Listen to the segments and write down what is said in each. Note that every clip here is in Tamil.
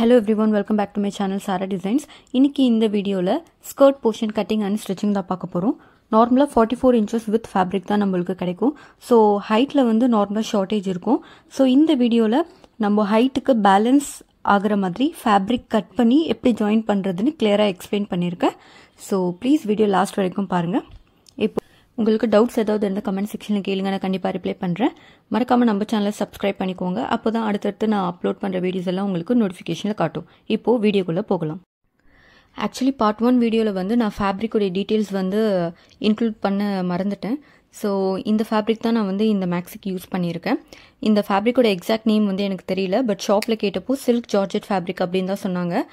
Hello everyone, welcome back to my channel Sara Designs. இன்னைக்கு இந்த வீடியோல skirt portion cutting and stitching தான் பார்க்க போறோம். நார்மலா 44 inches with fabric தான் நமக்கு கிடைக்கும். So heightல வந்து நார்மலா shortage இருக்கும். So இந்த வீடியோல நம்ம heightக்கு balance ஆகுற மாதிரி fabric cut பண்ணி எப்படி join பண்றதுன்னு clear-ஆ explain பண்ணிருக்கேன். So please video last வரைக்கும் பாருங்க. உங்களுக்கு டவுட்ஸ் ஏதாவது இருந்தா கமெண்ட் செக்ஷன்ல கேளுங்க, நான் கண்டிப்பா ரிப்ளை பண்றேன். மறக்காம நம்ம சேனலை சப்ஸ்கிரைப் பண்ணிக்கோங்க, அப்பதான் அடுத்தடுத்து நான் அப்லோட் பண்ற வீடியோஸ் எல்லாம் உங்களுக்கு நோட்டிஃபிகேஷன்ல காட்டும். இப்போ வீடியோக்குள்ள போகலாம். ஆக்சுவலி பார்ட் 1 வீடியோல வந்து நான் ஃபேப்ரிக்கோட டீடைல்ஸ் வந்து இன்க்ளூட் பண்ண மறந்துட்டேன். ஸோ இந்த ஃபேப்ரிக் தான் நான் வந்து இந்த மேக்ஸிக்கு யூஸ் பண்ணியிருக்கேன். இந்த ஃபேப்ரிக்கோட எக்ஸாக்ட் நேம் வந்து எனக்கு தெரியல, பட் ஷாப்பில் கேட்டப்போ சில்க் ஜார்ஜெட் ஃபேப்ரிக் அப்படின்னு தான் சொன்னாங்க.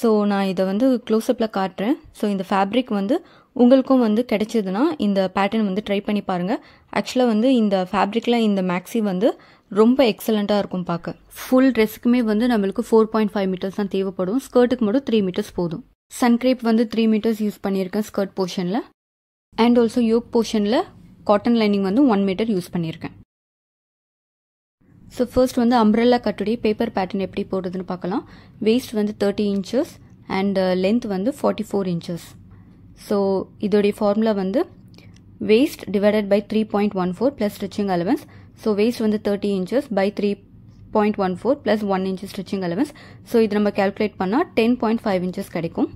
ஸோ நான் இதை வந்து க்ளோஸ்அப்பில் காட்டுறேன். ஸோ இந்த ஃபேப்ரிக் வந்து உங்களுக்கும் வந்து கிடைச்சதுன்னா இந்த பேட்டர்ன் வந்து ட்ரை பண்ணி பாருங்கள். ஆக்சுவலாக வந்து இந்த ஃபேப்ரிக்கில் இந்த மேக்ஸி வந்து ரொம்ப எக்ஸலண்ட்டாக இருக்கும் பார்க்க. ஃபுல் ட்ரெஸ்க்குமே வந்து நம்மளுக்கு 4.5 மீட்டர்ஸ் தான் தேவைப்படும். ஸ்கர்ட்டுக்கு மட்டும் 3 மீட்டர்ஸ் போதும். சன்க்ரேப் வந்து 3 மீட்டர்ஸ் யூஸ் பண்ணியிருக்கேன் ஸ்கர்ட் போர்ஷனில். அண்ட் ஆல்சோ யோக் போர்ஷனில் காட்டன் லைனிங் வந்து 1 மீட்டர் யூஸ் பண்ணியிருக்கேன். ஸோ ஃபர்ஸ்ட் வந்து அம்ப்ரெல்லா கட்டுடைய பேப்பர் பேட்டர்ன் எப்படி போடுறதுன்னு பார்க்கலாம். வேஸ்ட் வந்து 30 inches அண்ட் லென்த் வந்து 44 inches. ஸோ இதோடைய ஃபார்முலா வந்து waist divided by 3.14 plus stitching allowance. So waist வந்து 30 inches by 3.14 plus 1 inch stitching allowance. So இது நம்ம கேல்குலேட் பண்ணால் 10.5 inches கிடைக்கும்.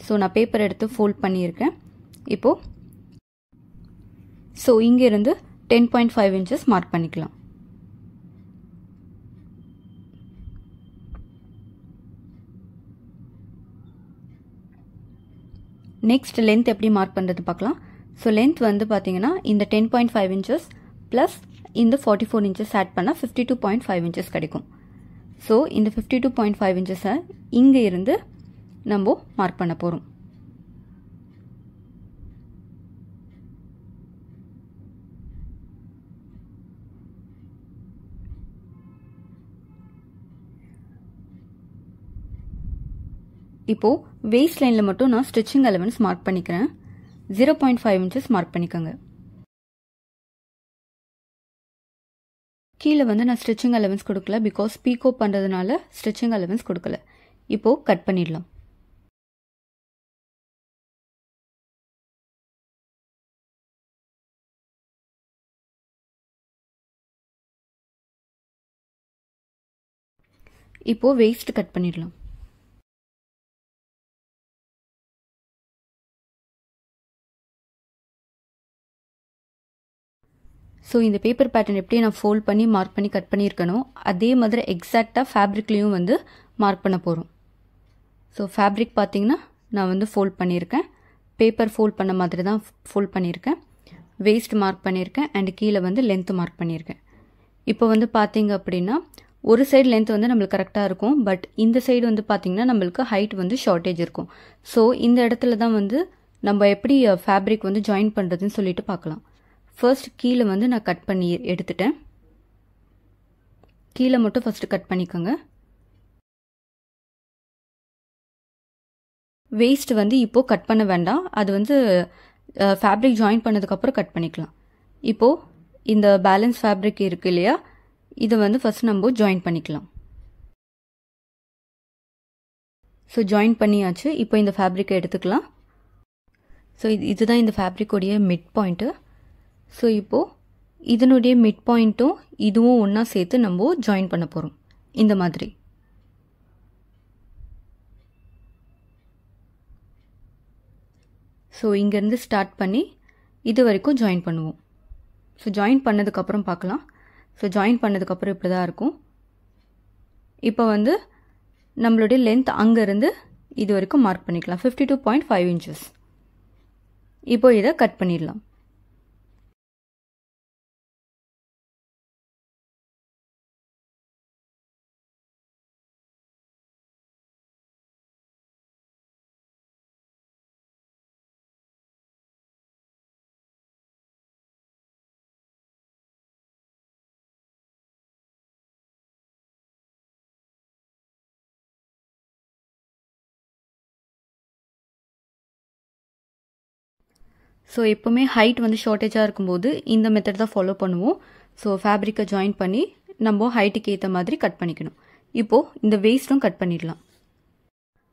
ஸோ நான் பேப்பர் எடுத்து ஃபோல்ட் பண்ணியிருக்கேன். இப்போது ஸோ இங்கேருந்து 10.5 inches மார்க் பண்ணிக்கலாம். நெக்ஸ்ட் லென்த் எப்படி மார்க் பண்ணுறது பார்க்கலாம். ஸோ லென்த் வந்து பார்த்தீங்கன்னா இந்த 10.5 inches ப்ளஸ் இந்த 44 inches ஆட் பண்ணால் 52.5 inches கிடைக்கும். ஸோ இந்த 52.5 inches-ஐ இங்கே இருந்து நம்ம மார்க் பண்ண போகிறோம். இப்போ வேஸ்ட் லைன்ல மட்டும் நான் ஸ்டிச்சிங் அலவன்ஸ் மார்க் பண்ணிக்கிறேன். 0.5 inches மார்க் பண்ணிக்கோங்க. கீழே வந்து நான் ஸ்டிச்சிங் அலவன்ஸ் கொடுக்கல, பிகாஸ் பீகோ பண்றதுனால ஸ்டிச்சிங் அலவன்ஸ் கொடுக்கல. இப்போ கட் பண்ணிடலாம். இப்போ வேஸ்ட் கட் பண்ணிடலாம். ஸோ இந்த பேப்பர் பேட்டர்ன் எப்படி நான் ஃபோல்ட் பண்ணி மார்க் பண்ணி கட் பண்ணியிருக்கணும், அதே மாதிரி எக்ஸாக்டாக ஃபேப்ரிக்லேயும் வந்து மார்க் பண்ண போகிறோம். ஸோ ஃபேப்ரிக் பார்த்தீங்கன்னா நான் வந்து ஃபோல்ட் பண்ணியிருக்கேன், பேப்பர் ஃபோல்ட் பண்ண மாதிரி தான் ஃபோல்ட் பண்ணியிருக்கேன். வேஸ்ட் மார்க் பண்ணியிருக்கேன் அண்ட் கீழே வந்து லென்த்து மார்க் பண்ணியிருக்கேன். இப்போ வந்து பார்த்தீங்க அப்படின்னா ஒரு சைடு லென்த் வந்து நம்மளுக்கு கரெக்டாக இருக்கும், பட் இந்த சைடு வந்து பார்த்தீங்கன்னா நம்மளுக்கு ஹைட் வந்து ஷார்ட்டேஜ் இருக்கும். ஸோ இந்த இடத்துல தான் வந்து நம்ம எப்படி ஃபேப்ரிக் வந்து ஜாயின் பண்ணுறதுன்னு சொல்லிட்டு பார்க்கலாம். ஃபர்ஸ்ட் கீழே வந்து நான் கட் பண்ணி எடுத்துட்டேன். கீழே மட்டும் ஃபர்ஸ்ட் கட் பண்ணிக்கோங்க. வேஸ்ட் வந்து இப்போ கட் பண்ண வேண்டாம், அது வந்து ஃபேப்ரிக் ஜாயின் பண்ணதுக்கப்புறம் கட் பண்ணிக்கலாம். இப்போ இந்த பேலன்ஸ் ஃபேப்ரிக் இருக்கு இல்லையா, இதை வந்து ஃபர்ஸ்ட் நம்ம ஜாயின் பண்ணிக்கலாம். ஸோ ஜாயின் பண்ணியாச்சு. இப்போ இந்த ஃபேப்ரிக்கை எடுத்துக்கலாம். ஸோ இதுதான் இந்த ஃபேப்ரிக்கோடைய மிட் பாயிண்ட்டு. ஸோ இப்போது இதனுடைய மிட் பாயிண்ட்டும் இதுவும் ஒன்றா சேர்த்து நம்ம ஜாயின் பண்ண போகிறோம் இந்த மாதிரி. ஸோ இங்கேருந்து ஸ்டார்ட் பண்ணி இது வரைக்கும் ஜாயின் பண்ணுவோம். ஸோ ஜாயின் பண்ணதுக்கப்புறம் பார்க்கலாம். ஸோ ஜாயின் பண்ணதுக்கப்புறம் இப்படி தான் இருக்கும். இப்போ வந்து நம்மளுடைய லென்த் அங்கேருந்து இது வரைக்கும் மார்க் பண்ணிக்கலாம், 52.5 inches. இப்போ இதை கட் பண்ணிடலாம். ஸோ எப்போவுமே ஹைட் வந்து ஷார்ட்டேஜாக இருக்கும்போது இந்த மெத்தட் தான் ஃபாலோ பண்ணுவோம். ஸோ ஃபேப்ரிக்கை ஜாயின் பண்ணி நம்ம ஹைட்டுக்கு ஏற்ற மாதிரி கட் பண்ணிக்கணும். இப்போது இந்த வேஸ்ட்டும் கட் பண்ணிடலாம்.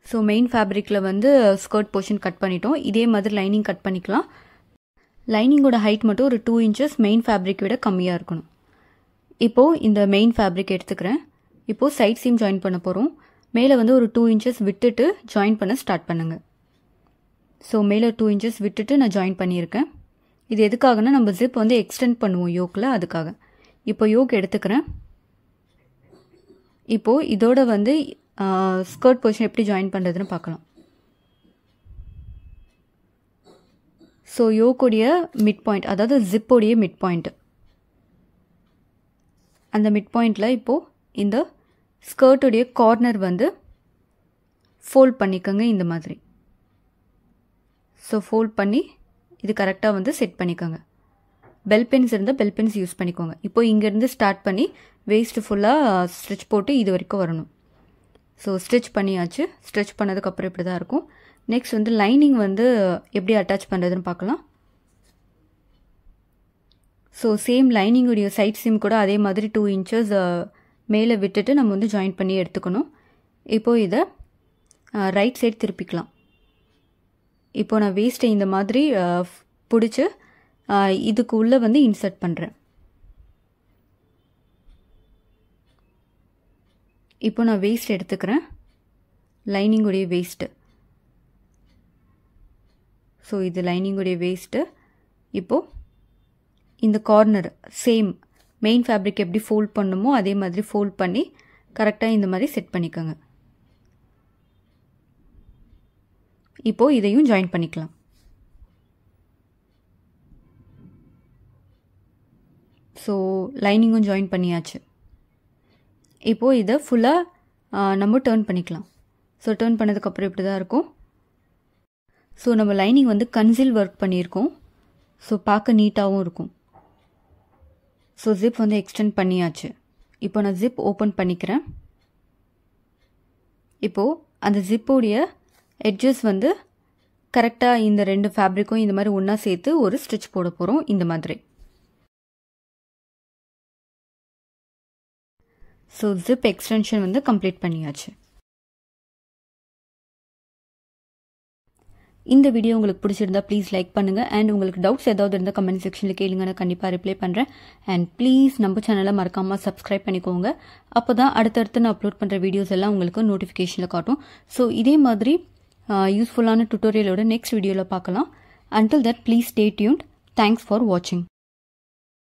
ஸோ மெயின் ஃபேப்ரிக்கில் வந்து ஸ்கர்ட் போர்ஷன் கட் பண்ணிட்டோம். இதே மாதிரி லைனிங் கட் பண்ணிக்கலாம். லைனிங்கோட ஹைட் மட்டும் ஒரு 2 inches மெயின் ஃபேப்ரிக் விட கம்மியாக இருக்கணும். இப்போது இந்த மெயின் ஃபேப்ரிக் எடுத்துக்கிறேன். இப்போது சைட் சீம் ஜாயின் பண்ண போகிறோம். மேலே வந்து ஒரு 2 inches விட்டுட்டு ஜாயின் பண்ண ஸ்டார்ட் பண்ணுங்கள். ஸோ மேலே 2 inches விட்டுட்டு நான் ஜாயின் பண்ணியிருக்கேன். இது எதுக்காகனா நம்ம ஜிப் வந்து எக்ஸ்டெண்ட் பண்ணுவோம் யோக்கில், அதுக்காக. இப்போ யோக் எடுத்துக்கிறேன். இப்போது இதோட வந்து ஸ்கர்ட் போர்ஷன் எப்படி ஜாயின் பண்ணுறதுன்னு பார்க்கலாம். ஸோ யோக்குடைய மிட் பாயிண்ட், அதாவது ஜிப்போடைய மிட் பாயிண்ட், அந்த மிட் பாயிண்டில் இப்போது இந்த ஸ்கர்ட்டுடைய கார்னர் வந்து ஃபோல்ட் பண்ணிக்கோங்க இந்த மாதிரி. ஸோ ஃபோல்ட் பண்ணி இது கரெக்டாக வந்து செட் பண்ணிக்கோங்க. பெல் பென்ஸ் இருந்தால் பெல் பென்ஸ் யூஸ் பண்ணிக்கோங்க. இப்போ இங்கேருந்து ஸ்டார்ட் பண்ணி வேஸ்ட்டு ஃபுல்லாக ஸ்டிச் போட்டு இது வரைக்கும் வரணும். ஸோ ஸ்டிச் பண்ணியாச்சு. ஸ்டிச் பண்ணதுக்கப்புறம் இப்படி தான் இருக்கும். நெக்ஸ்ட் வந்து லைனிங் வந்து எப்படி அட்டாச் பண்ணுறதுன்னு பார்க்கலாம். ஸோ சேம் லைனிங்குடைய சைட் சீம் கூட அதே மாதிரி 2 inches மேலே விட்டுட்டு நம்ம வந்து ஜாயின் பண்ணி எடுத்துக்கணும். இப்போது இதை ரைட் சைட் திருப்பிக்கலாம். இப்போது நான் வேஸ்ட்டை இந்த மாதிரி பிடிச்சி இதுக்கு உள்ளே வந்து இன்சர்ட் பண்ணுறேன். இப்போ நான் வேஸ்ட் எடுத்துக்கிறேன், லைனிங்குடைய வேஸ்ட்டு. ஸோ இது லைனிங்குடைய வேஸ்ட்டு. இப்போது இந்த கார்னர் சேம் மெயின் ஃபேப்ரிக் எப்படி ஃபோல்ட் பண்ணுமோ அதே மாதிரி ஃபோல்ட் பண்ணி கரெக்டாக இந்த மாதிரி செட் பண்ணிக்கோங்க. இப்போது இதையும் ஜாயின் பண்ணிக்கலாம். ஸோ லைனிங்கும் ஜாயின் பண்ணியாச்சு. இப்போது இதை ஃபுல்லாக நம்ம டர்ன் பண்ணிக்கலாம். ஸோ டர்ன் பண்ணதுக்கப்புறம் இப்படி தான் இருக்கும். ஸோ நம்ம லைனிங் வந்து கன்சீல் ஒர்க் பண்ணியிருக்கோம். ஸோ பார்க்க நீட்டாகவும் இருக்கும். ஸோ ஜிப் வந்து எக்ஸ்டெண்ட் பண்ணியாச்சு. இப்போ நான் ஜிப் ஓப்பன் பண்ணிக்கிறேன். இப்போது அந்த ஜிப்போடைய எட்ஜஸ் வந்து கரெக்டாக இந்த 2 ஃபேப்ரிக்கும் இந்த மாதிரி ஒன்றா சேர்த்து ஒரு ஸ்டிச் போட போகிறோம் இந்த மாதிரி. ஸோ ஜிப் எக்ஸ்டென்ஷன் வந்து கம்ப்ளீட் பண்ணியாச்சு. இந்த வீடியோ உங்களுக்கு பிடிச்சிருந்தா ப்ளீஸ் லைக் பண்ணுங்கள். அண்ட் உங்களுக்கு டவுட்ஸ் ஏதாவது இருந்தால் கமெண்ட் செக்ஷனில் கேளுங்க, நான் கண்டிப்பாக ரிப்ளை பண்ணுறேன். அண்ட் ப்ளீஸ் நம்ம சேனலை மறக்காமல் சப்ஸ்கிரைப் பண்ணிக்கோங்க. அப்போ தான் அடுத்தடுத்து நான் அப்லோட் பண்ணுற வீடியோஸ் எல்லாம் உங்களுக்கு நோட்டிஃபிகேஷனில் காட்டும். ஸோ இதே மாதிரி யூஸ்ஃபுல்லான டுட்டோரியலோட நெக்ஸ்ட் வீடியோவில் பார்க்கலாம். Until that, please stay tuned. Thanks for watching.